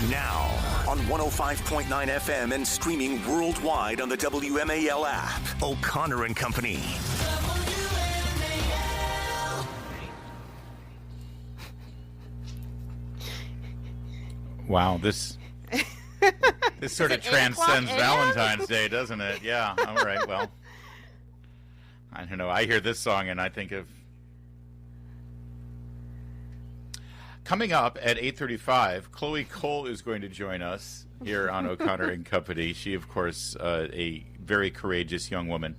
Now, on 105.9 FM and streaming worldwide on the WMAL app. O'Connor and Company. Wow, this sort of transcends Valentine's Day, doesn't it? Yeah, all right, well, I don't know. I hear this song and I think of... Coming up at 8:35, Chloe Cole is going to join us here on O'Connor and Company. She, of course, a very courageous young woman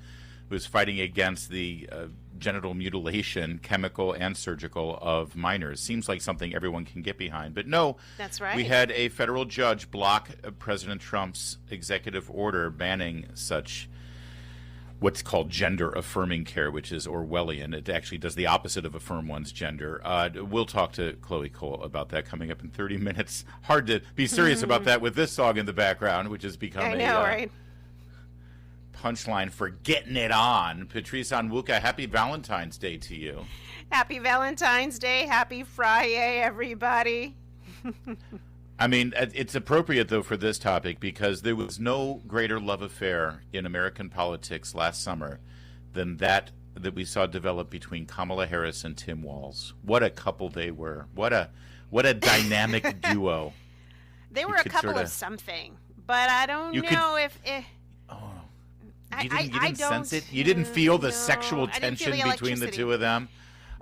who is fighting against the genital mutilation, chemical and surgical, of minors. Seems like something everyone can get behind. But no, that's right. We had a federal judge block President Trump's executive order banning such what's called gender-affirming care, which is Orwellian. It actually does the opposite of affirm one's gender. We'll talk to Chloe Cole about that coming up in 30 minutes. Hard to be serious about that with this song in the background, which has become right? Punchline for getting it on. Patrice Onwuka, happy Valentine's Day to you. Happy Valentine's Day. Happy Friday, everybody. I mean, it's appropriate, though, for this topic because there was no greater love affair in American politics last summer than that we saw develop between Kamala Harris and Tim Walz. What a couple they were. What a dynamic duo. They were a couple of something, but I don't know if... You didn't sense it? You didn't feel the sexual tension between the two of them?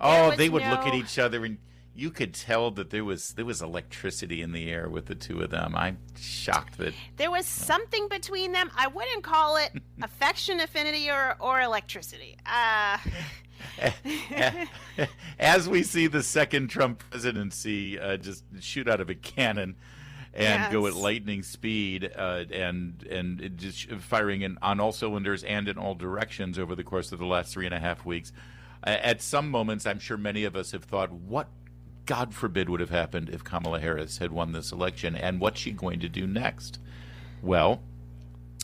They would look at each other and you could tell that there was electricity in the air with the two of them. I'm shocked that there was something between them. I wouldn't call it affection, affinity, or electricity. As we see the second Trump presidency just shoot out of a cannon and go at lightning speed and just firing on all cylinders and in all directions over the course of the last 3.5 weeks. At some moments, I'm sure many of us have thought, what, God forbid, would have happened if Kamala Harris had won this election, and what's she going to do next? Well,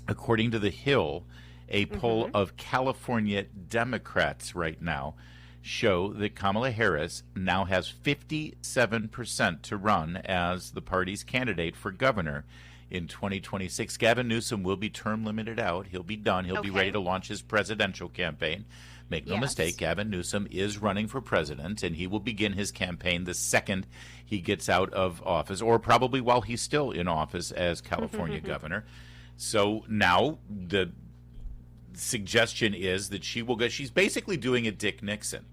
according to The Hill, a poll of California Democrats right now show that Kamala Harris now has 57% to run as the party's candidate for governor in 2026. Gavin Newsom will be term limited out. He'll be done. He'll be ready to launch his presidential campaign. Make no mistake, Gavin Newsom is running for president, and he will begin his campaign the second he gets out of office, or probably while he's still in office as California governor. So now the suggestion is that she will go. She's basically doing a Dick Nixon.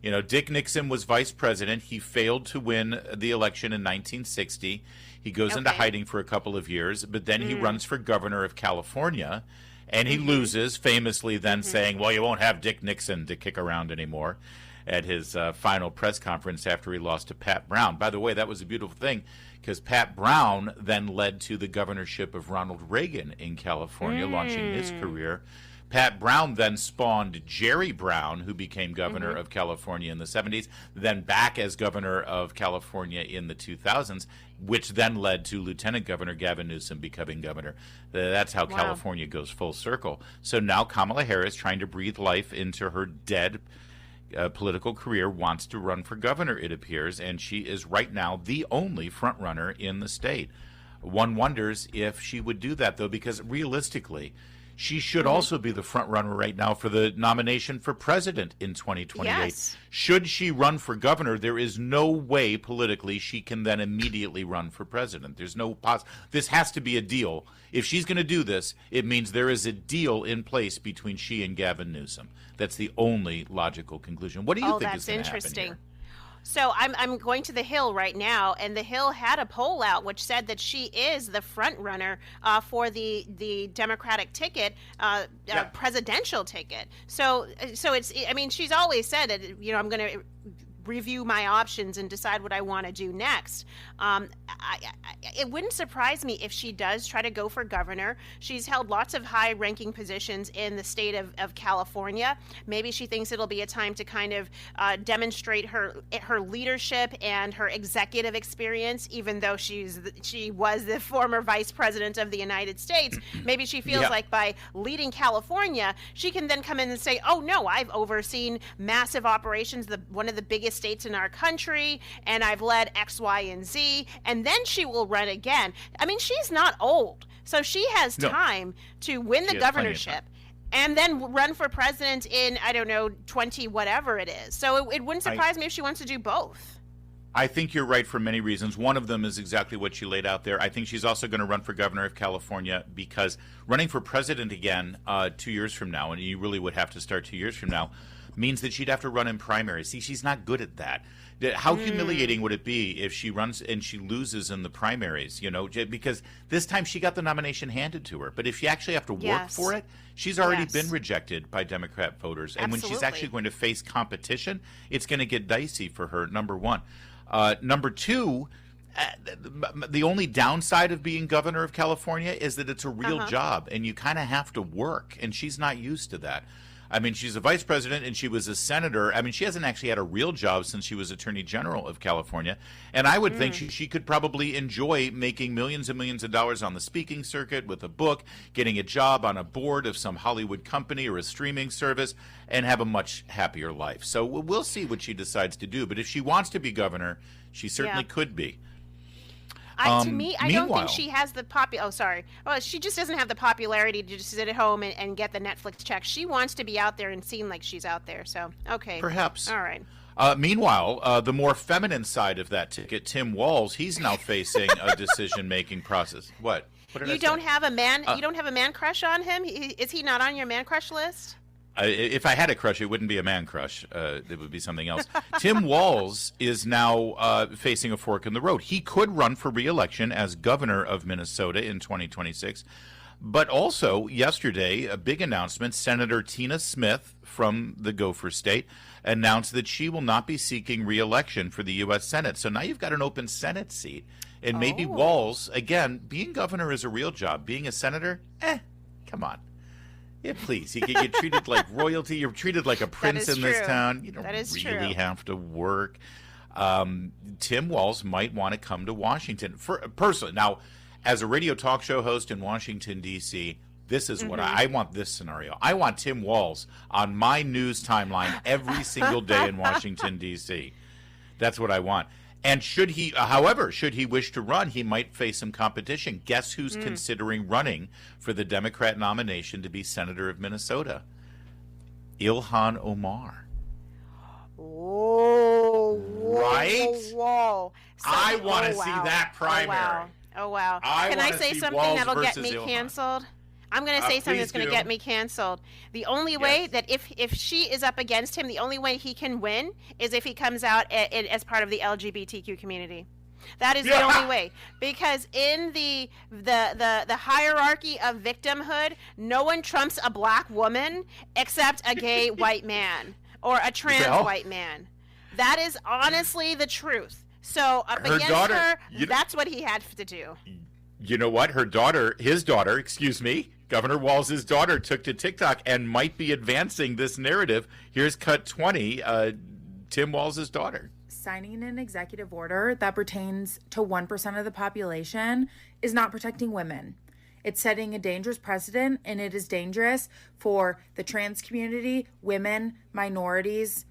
You know, Dick Nixon was vice president. He failed to win the election in 1960. He goes into hiding for a couple of years, but then he runs for governor of California. And he loses, famously then saying, well, you won't have Dick Nixon to kick around anymore at his final press conference after he lost to Pat Brown. By the way, that was a beautiful thing because Pat Brown then led to the governorship of Ronald Reagan in California, launching his career. Pat Brown then spawned Jerry Brown, who became governor of California in the 70s, then back as governor of California in the 2000s, which then led to Lieutenant Governor Gavin Newsom becoming governor. That's how California goes full circle. So now Kamala Harris, trying to breathe life into her dead political career, wants to run for governor, it appears, and she is right now the only frontrunner in the state. One wonders if she would do that, though, because realistically, she should also be the front runner right now for the nomination for president in 2028. Yes. Should she run for governor, there is no way politically she can then immediately run for president. There's no this has to be a deal. If she's going to do this, it means there is a deal in place between she and Gavin Newsom. That's the only logical conclusion. What do you think is going to happen here? So I'm going to The Hill right now, and The Hill had a poll out which said that she is the front runner for the Democratic ticket, presidential ticket. So it's, I mean, she's always said that, I'm going to review my options and decide what I want to do next. It wouldn't surprise me if she does try to go for governor. She's held lots of high-ranking positions in the state of California. Maybe she thinks it'll be a time to kind of demonstrate her leadership and her executive experience, even though she was the former vice president of the United States. Maybe she feels like by leading California, she can then come in and say, oh, no, I've overseen massive operations, one of the biggest states in our country, and I've led X, Y, and Z, and then she will run again. I mean, she's not old, so she has time to win the governorship and then run for president in, I don't know, 20 whatever it is. So it wouldn't surprise me if she wants to do both. I think you're right for many reasons. One of them is exactly what you laid out there. I think she's also going to run for governor of California, because running for president again 2 years from now, and you really would have to start 2 years from now, means that she'd have to run in primaries. See, she's not good at that. How humiliating would it be if she runs and she loses in the primaries, because this time she got the nomination handed to her. But if you actually have to work for it, she's already been rejected by Democrat voters. And when she's actually going to face competition, it's going to get dicey for her, number one. Number two, the only downside of being governor of California is that it's a real job, and you kind of have to work, and she's not used to that. I mean, she's a vice president, and she was a senator. I mean, she hasn't actually had a real job since she was attorney general of California, and I would think she could probably enjoy making millions and millions of dollars on the speaking circuit with a book, getting a job on a board of some Hollywood company or a streaming service, and have a much happier life. So we'll see what she decides to do, but if she wants to be governor, she certainly could be. To me, I don't think she has the she just doesn't have the popularity to just sit at home and get the Netflix check. She wants to be out there and seem like she's out there. So, okay. Perhaps. All right. Meanwhile, the more feminine side of that ticket, Tim Walz, he's now facing a decision-making process. What? You don't have a man crush on him? Is he not on your man crush list? If I had a crush, it wouldn't be a man crush. It would be something else. Tim Walz is now facing a fork in the road. He could run for re-election as governor of Minnesota in 2026. But also, yesterday, a big announcement, Senator Tina Smith from the Gopher State announced that she will not be seeking re-election for the U.S. Senate. So now you've got an open Senate seat. And maybe Walz, again, being governor is a real job. Being a senator, come on. Yeah, please. You get treated like royalty. You're treated like a prince in this town. You don't really have to work. Tim Walz might want to come to Washington personally. Now, as a radio talk show host in Washington, D.C., this is what I want this scenario. I want Tim Walz on my news timeline every single day in Washington, D.C. That's what I want. And should he wish to run, he might face some competition. Guess who's considering running for the Democrat nomination to be senator of Minnesota? Ilhan Omar. Oh, right? Whoa. I want to see that primary. Oh, wow. Can I say something that'll get me canceled? I'm going to say something that's going to get me canceled. The only way that if she is up against him, the only way he can win is if he comes out as part of the LGBTQ community. That is the only way. Because in the hierarchy of victimhood, no one trumps a black woman except a gay white man or a trans white man. That is honestly the truth. So up against her, that's what he had to do. You know what? His daughter, Governor Walz's daughter took to TikTok and might be advancing this narrative. Here's cut 20, Tim Walz's daughter. Signing an executive order that pertains to 1% of the population is not protecting women. It's setting a dangerous precedent, and it is dangerous for the trans community, women, minorities,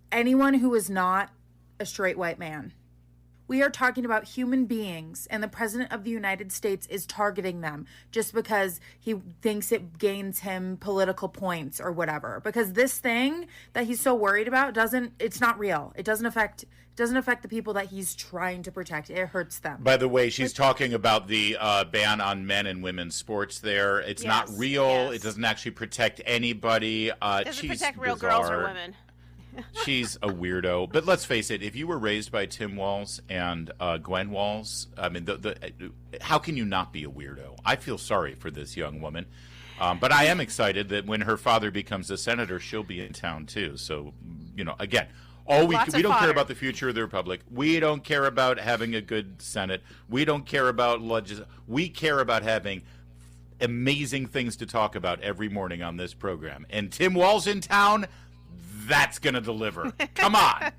anyone who is not a straight white man. We are talking about human beings, and the President of the United States is targeting them just because he thinks it gains him political points or whatever. Because this thing that he's so worried about it's not real. It doesn't affect the people that he's trying to protect. It hurts them. By the way, she's talking about the ban on men and women's sports there. It's not real. Yes. It doesn't actually protect anybody. It doesn't protect real girls or women. She's a weirdo. But let's face it, if you were raised by Tim Walz and Gwen Walz, I mean, how can you not be a weirdo? I feel sorry for this young woman. But I am excited that when her father becomes a senator, she'll be in town too. So, again, we don't care about the future of the Republic. We don't care about having a good Senate. We don't care about we care about having amazing things to talk about every morning on this program. And Tim Walz in town, that's going to deliver. Come on.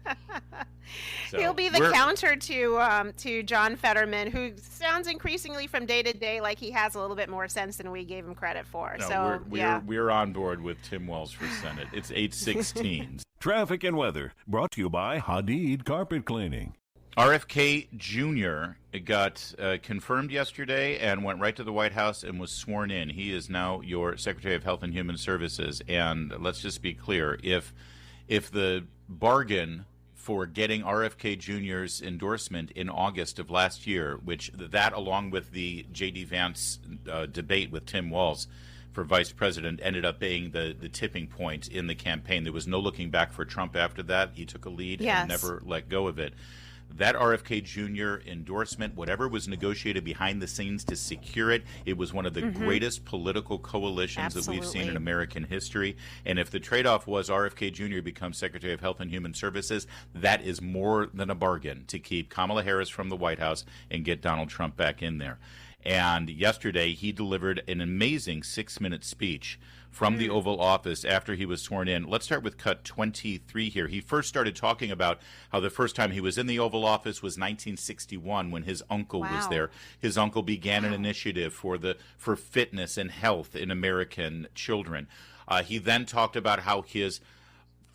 So, he'll be the counter to John Fetterman, who sounds increasingly from day to day like he has a little bit more sense than we gave him credit for. No, we're on board with Tim Walz for Senate. It's 8:16. Traffic and weather brought to you by Hadid Carpet Cleaning. RFK Jr. got confirmed yesterday and went right to the White House and was sworn in. He is now your Secretary of Health and Human Services. And let's just be clear, if the bargain for getting RFK Jr.'s endorsement in August of last year, which that along with the J.D. Vance debate with Tim Walz for vice president ended up being the tipping point in the campaign. There was no looking back for Trump after that. He took a lead and never let go of it. That RFK Jr. endorsement, whatever was negotiated behind the scenes to secure it, it was one of the greatest political coalitions that we've seen in American history. And if the trade-off was RFK Jr. becomes Secretary of Health and Human Services, that is more than a bargain to keep Kamala Harris from the White House and get Donald Trump back in there. And yesterday, he delivered an amazing 6-minute speech from the Oval Office after he was sworn in. Let's start with cut 23 here. He first started talking about how the first time he was in the Oval Office was 1961 when his uncle was there. His uncle began an initiative for fitness and health in American children. He then talked about how his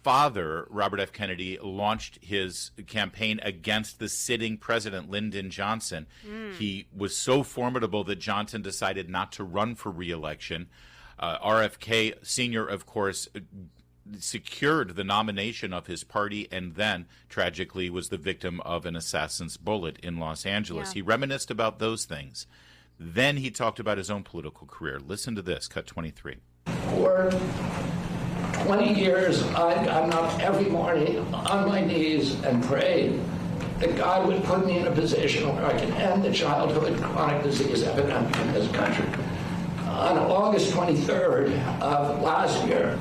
father, Robert F. Kennedy, launched his campaign against the sitting president, Lyndon Johnson. He was so formidable that Johnson decided not to run for re-election. RFK Sr., of course, secured the nomination of his party and then, tragically, was the victim of an assassin's bullet in Los Angeles. He reminisced about those things. Then he talked about his own political career. Listen to this, cut 23. For 20 years, I'd gotten up every morning on my knees and prayed that God would put me in a position where I can end the childhood chronic disease epidemic in this country. On August 23rd of last year,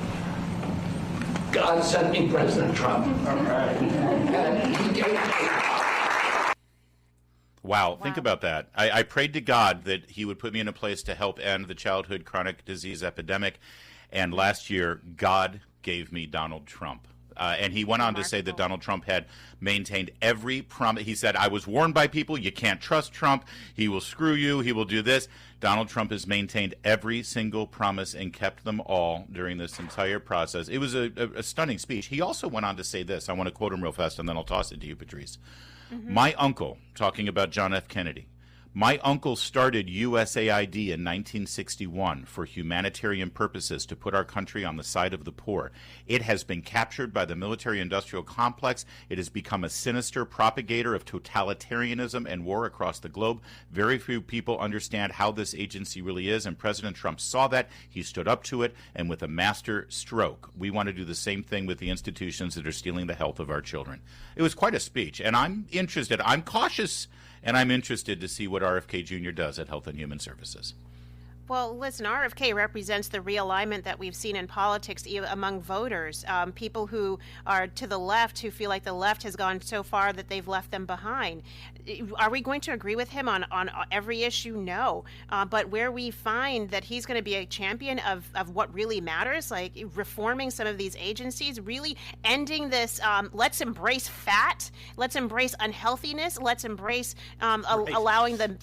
God sent me President Trump. And he gave me... Wow, think about that. I prayed to God that he would put me in a place to help end the childhood chronic disease epidemic. And last year, God gave me Donald Trump. And he went on to say that Donald Trump had maintained every promise. He said, I was warned by people, you can't trust Trump. He will screw you. He will do this. Donald Trump has maintained every single promise and kept them all during this entire process. It was a stunning speech. He also went on to say this. I want to quote him real fast, and then I'll toss it to you, Patrice. My uncle, talking about John F. Kennedy, my uncle started USAID in 1961 for humanitarian purposes to put our country on the side of the poor. It has been captured by the military-industrial complex. It has become a sinister propagator of totalitarianism and war across the globe. Very few people understand how this agency really is, and President Trump saw that. He stood up to it, and with a master stroke, we want to do the same thing with the institutions that are stealing the health of our children. It was quite a speech, and I'm interested. I'm cautious, and I'm interested to see what RFK Jr. does at Health and Human Services. Well, listen, RFK represents the realignment that we've seen in politics among voters, people who are to the left who feel like the left has gone so far that they've left them behind. Are we going to agree with him on every issue? No. But where we find that he's going to be a champion of what really matters, like reforming some of these agencies, really ending this, let's embrace let's embrace unhealthiness, let's embrace allowing the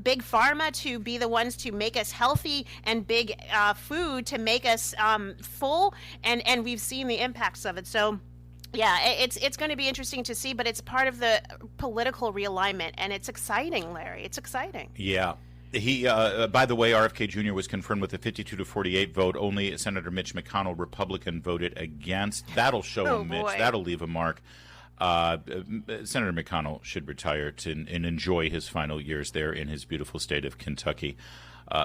big pharma to be the ones to make us healthy and big food to make us full, and we've seen the impacts of it. So yeah, it's going to be interesting to see, but it's part of the political realignment, and it's exciting, Larry. It's exciting. Yeah. He, by the way, RFK Jr. was confirmed with a 52-48 vote. Only Senator Mitch McConnell, Republican, voted against. That'll show him, Mitch. That'll leave a mark. Senator McConnell should retire and enjoy his final years there in his beautiful state of Kentucky.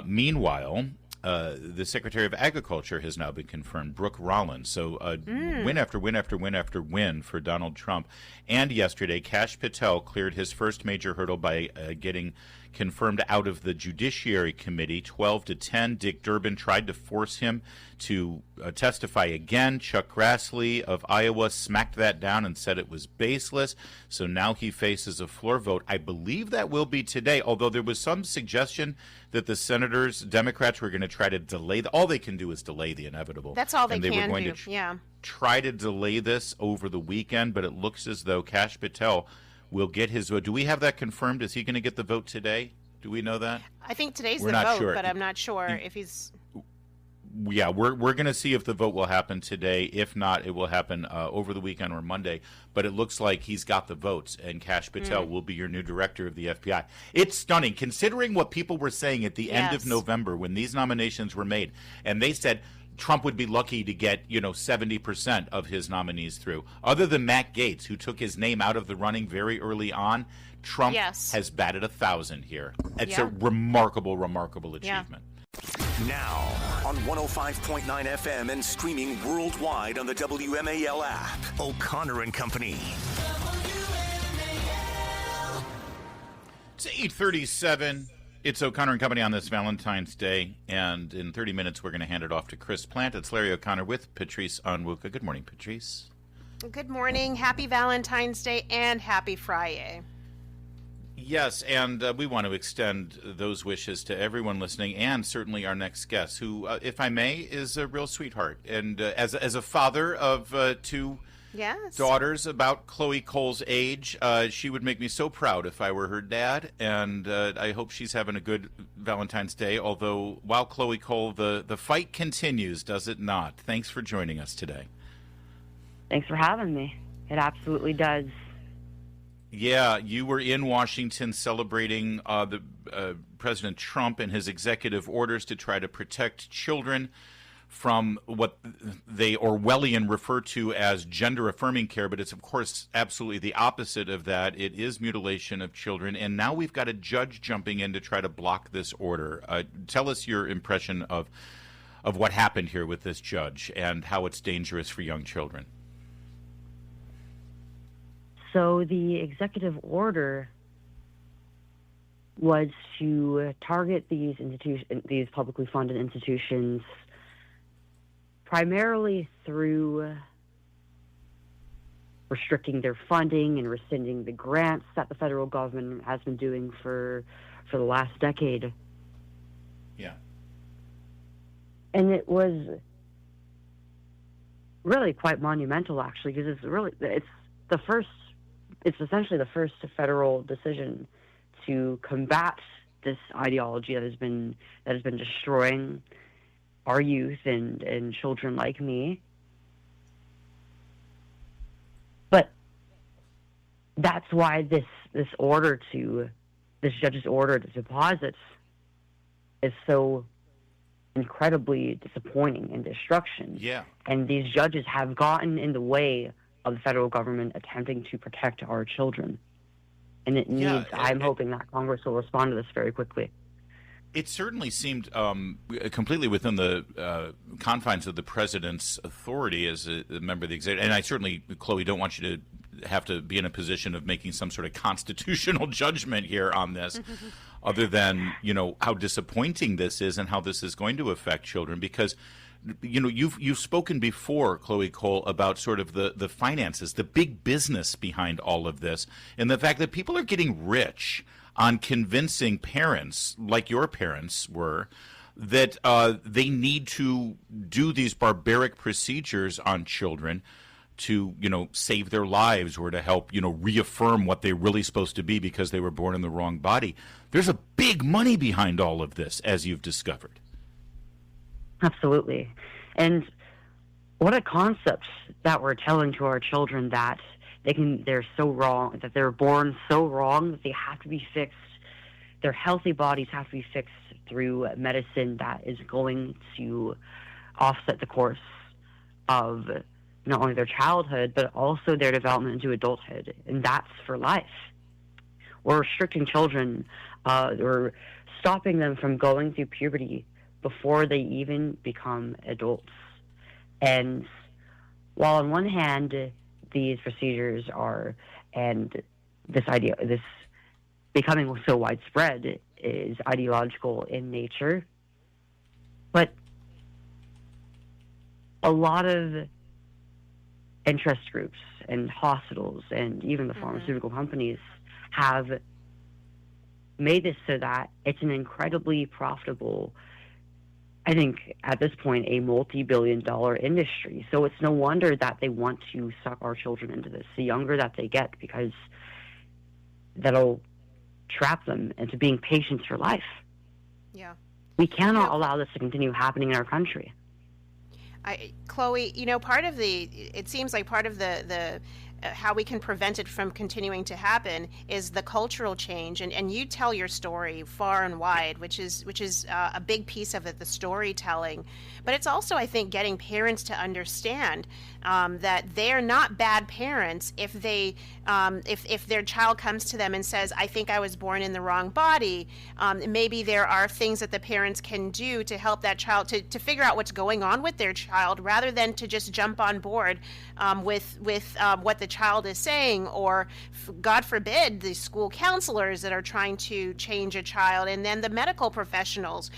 Meanwhile, the Secretary of Agriculture has now been confirmed, Brooke Rollins. So win after win after win after win for Donald Trump. And yesterday, Kash Patel cleared his first major hurdle by getting confirmed out of the Judiciary Committee, 12-10. Dick Durbin tried to force him to testify again. Chuck Grassley of Iowa smacked that down and said it was baseless. So now he faces a floor vote. I believe that will be today, although there was some suggestion that the senators, Democrats, were going to try to delay. All they can do is delay the inevitable. That's all they can were going do, to try to delay this over the weekend, but it looks as though Kash Patel will get his vote. Do we have that confirmed? Is he going to get the vote today? Do we know that? I think today's We're the not vote, sure. but I'm not sure if he's... Yeah, we're going to see if the vote will happen today. If not, it will happen over the weekend or Monday. But it looks like he's got the votes, and Kash Patel will be your new director of the FBI. It's stunning, considering what people were saying at the end of November when these nominations were made, and they said Trump would be lucky to get 70% of his nominees through. Other than Matt Gaetz, who took his name out of the running very early on, Trump has batted 1,000 here. It's a remarkable achievement. Now, on 105.9 FM and streaming worldwide on the WMAL app, O'Connor and Company. It's 8:37. It's O'Connor and Company on this Valentine's Day, and in 30 minutes we're going to hand it off to Chris Plant. It's Larry O'Connor with Patrice Onwuka. Good morning, Patrice. Good morning. Happy Valentine's Day and happy Friday. Yes, and we want to extend those wishes to everyone listening, and certainly our next guest, who, if I may, is a real sweetheart. And as a father of two daughters about Chloe Cole's age, she would make me so proud if I were her dad, and I hope she's having a good Valentine's Day, although, while Chloe Cole, the fight continues, does it not? Thanks for joining us today. Thanks for having me. It absolutely does. Yeah, you were in Washington celebrating President Trump and his executive orders to try to protect children from what they Orwellian refer to as gender-affirming care, but it's, of course, absolutely the opposite of that. It is mutilation of children, and now we've got a judge jumping in to try to block this order. Tell us your impression of what happened here with this judge and how it's dangerous for young children. So the executive order was to target these publicly funded institutions primarily through restricting their funding and rescinding the grants that the federal government has been doing for the last decade. Yeah. And it was really quite monumental, actually, because it's essentially the first federal decision to combat this ideology that has been destroying our youth and children like me. But that's why this judge's order to deposit is so incredibly disappointing and destruction. Yeah. And these judges have gotten in the way of the federal government attempting to protect our children. And it needs, I'm hoping that Congress will respond to this very quickly. It certainly seemed completely within the confines of the president's authority as a member of the executive. And I certainly, Chloe, don't want you to have to be in a position of making some sort of constitutional judgment here on this, other than, how disappointing this is and how this is going to affect children. Because you've spoken before, Chloe Cole, about sort of the finances, the big business behind all of this, and the fact that people are getting rich on convincing parents, like your parents were, that they need to do these barbaric procedures on children to, save their lives or to help, reaffirm what they're really supposed to be because they were born in the wrong body. There's a big money behind all of this, as you've discovered. Absolutely. And what a concept that we're telling to our children, that they're so wrong, that they're born so wrong that they have to be fixed. Their healthy bodies have to be fixed through medicine that is going to offset the course of not only their childhood, but also their development into adulthood. And that's for life. We're restricting children, we're stopping them from going through puberty before they even become adults. And while on one hand, these procedures and this becoming so widespread is ideological in nature, but a lot of interest groups and hospitals and even the pharmaceutical companies have made this so that it's an incredibly profitable, I think at this point, a multi-billion-dollar industry. So it's no wonder that they want to suck our children into this the younger that they get, because that'll trap them into being patients for life. Yeah. We cannot allow this to continue happening in our country. Chloe, it seems like part of the how we can prevent it from continuing to happen is the cultural change, and you tell your story far and wide, which is a big piece of it, the storytelling. But it's also, I think, getting parents to understand that they're not bad parents if they if their child comes to them and says, "I think I was born in the wrong body." Maybe there are things that the parents can do to help that child to figure out what's going on with their child, rather than to just jump on board with what the child is saying, or God forbid, the school counselors that are trying to change a child, and then the medical professionals.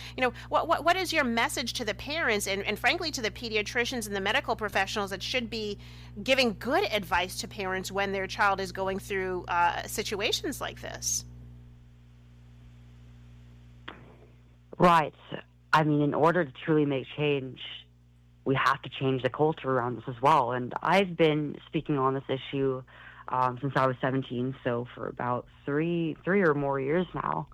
What is your message to the parents and frankly to the pediatricians and the medical professionals that should be giving good advice to parents when their child is going through situations like this? Right. I mean, in order to truly make change, we have to change the culture around this as well. And I've been speaking on this issue since I was 17, so for about three or more years now.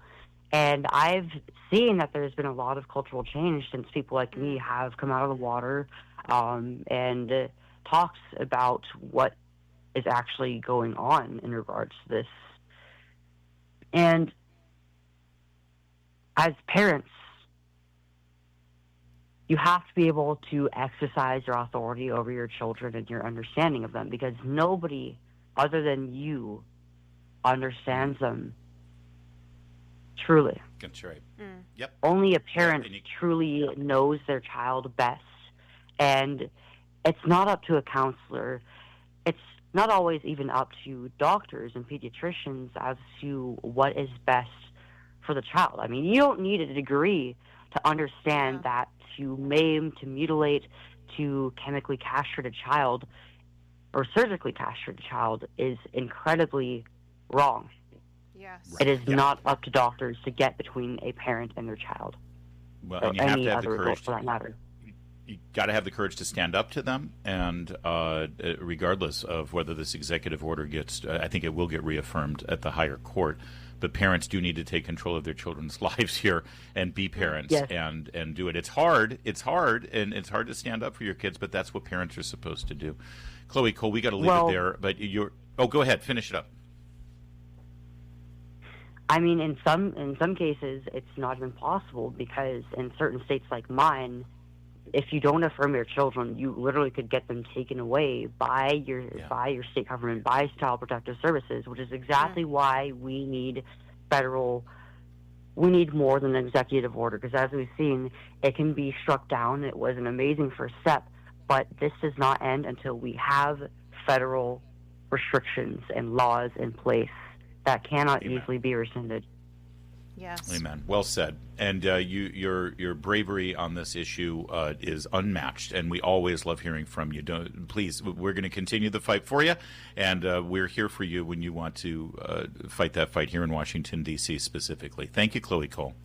And I've seen that there's been a lot of cultural change since people like me have come out of the water and talks about what is actually going on in regards to this. And as parents, you have to be able to exercise your authority over your children and your understanding of them, because nobody other than you understands them truly. That's right. Yep. Only a parent truly knows their child best. And it's not up to a counselor. It's not always even up to doctors and pediatricians as to what is best for the child. I mean, you don't need a degree to understand that to maim, to mutilate, to chemically castrate a child or surgically castrate a child is incredibly wrong. Yes. It is not up to doctors to get between a parent and their child. Well, or and you have any to have other the courage adult for that matter. You got to have the courage to stand up to them, and regardless of whether this executive order gets, I think it will get reaffirmed at the higher court. But parents do need to take control of their children's lives here and be parents and do it. It's hard, and it's hard to stand up for your kids, but that's what parents are supposed to do. Chloe Cole, we got to leave it there, but go ahead, finish it up. I mean, in some cases, it's not even possible, because in certain states like mine, if you don't affirm your children, you literally could get them taken away by your state government, by Child Protective Services, which is exactly why we need more than an executive order, because as we've seen, it can be struck down. It was an amazing first step, but this does not end until we have federal restrictions and laws in place that cannot easily be rescinded. Yes. Amen. Well said. And your bravery on this issue is unmatched, and we always love hearing from you. Please, we're going to continue the fight for you, and we're here for you when you want to fight that fight here in Washington, D.C. specifically. Thank you, Chloe Cole.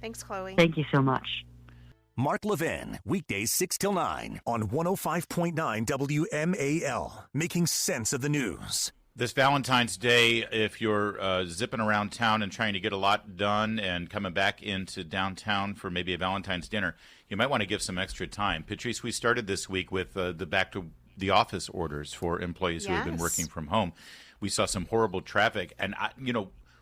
Thanks, Chloe. Thank you so much. Mark Levin, weekdays 6 till 9 on 105.9 WMAL, making sense of the news. This Valentine's Day, if you're zipping around town and trying to get a lot done and coming back into downtown for maybe a Valentine's dinner, you might want to give some extra time. Patrice, we started this week with the back to the office orders for employees who have been working from home. We saw some horrible traffic, and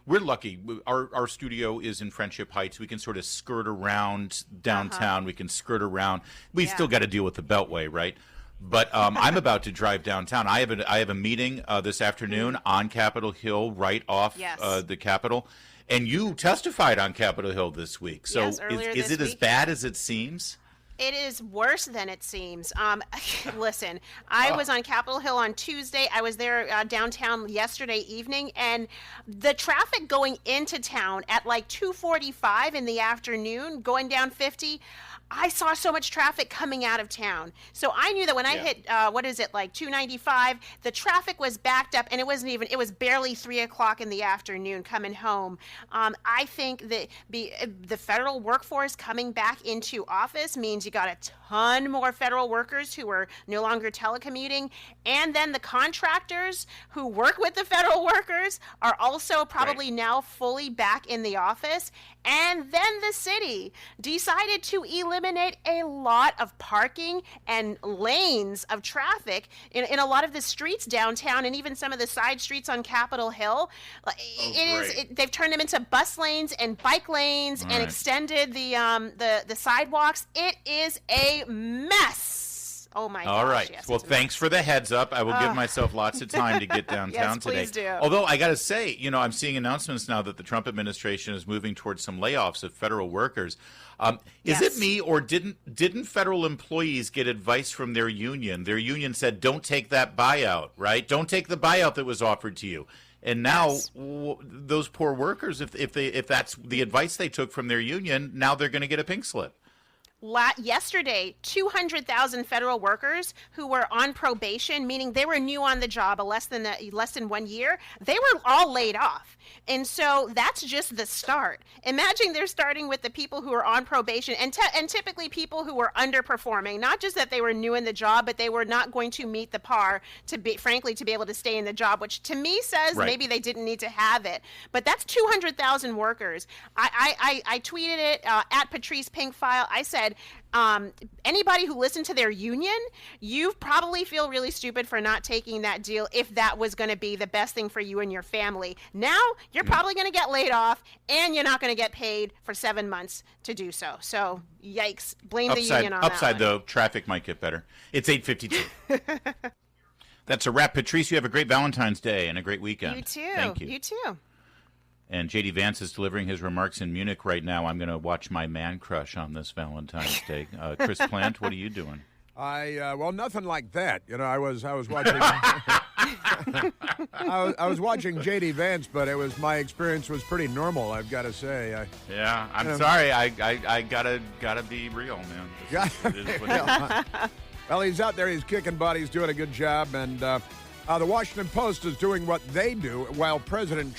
we're lucky. Our studio is in Friendship Heights. We can sort of skirt around downtown. We can skirt around. We still got to deal with the Beltway, right? But I'm about to drive downtown. I have a meeting this afternoon on Capitol Hill, right off the Capitol. And you testified on Capitol Hill this week. So is it as bad as it seems? It is worse than it seems. Listen, I was on Capitol Hill on Tuesday. I was there downtown yesterday evening, and the traffic going into town at like 2:45 in the afternoon, going down 50, I saw so much traffic coming out of town. So I knew that when I hit, 295, the traffic was backed up, and it was barely 3 o'clock in the afternoon coming home. I think that the federal workforce coming back into office means you got a ton more federal workers who are no longer telecommuting. And then the contractors who work with the federal workers are also probably now fully back in the office. And then the city decided to eliminate eliminate a lot of parking and lanes of traffic in a lot of the streets downtown and even some of the side streets on Capitol Hill. They've turned them into bus lanes and bike lanes and extended the sidewalks. It is a mess. Oh my gosh. All right. Yes, well, thanks for the heads up. I will give myself lots of time to get downtown today. Please do. Although I got to say, I'm seeing announcements now that the Trump administration is moving towards some layoffs of federal workers. Is it me, or didn't federal employees get advice from their union? Their union said, "Don't take that buyout, right? Don't take the buyout that was offered to you." And now those poor workers, if that's the advice they took from their union, now they're going to get a pink slip. Yesterday, 200,000 federal workers who were on probation, meaning they were new on the job, less than 1 year, they were all laid off. And so that's just the start. Imagine they're starting with the people who are on probation and typically people who were underperforming, not just that they were new in the job, but they were not going to meet the par to be able to stay in the job, which to me says maybe they didn't need to have it. But that's 200,000 workers. I tweeted it at Patrice Pink File. I said, anybody who listened to their union, you probably feel really stupid for not taking that deal if that was going to be the best thing for you and your family. Now you're probably going to get laid off and you're not going to get paid for 7 months to do so. So yikes, blame the union on that. Upside though, traffic might get better. It's 8:52. That's a wrap. Patrice, you have a great Valentine's Day and a great weekend. You too. Thank you. You too. And J.D. Vance is delivering his remarks in Munich right now. I'm going to watch my man crush on this Valentine's Day. Chris Plant, what are you doing? Well, nothing like that. I was watching. I was watching J.D. Vance, but my experience was pretty normal, I've got to say. I'm sorry. I gotta be real, man. Well, he's out there. He's kicking butt. He's doing a good job, and the Washington Post is doing what they do while President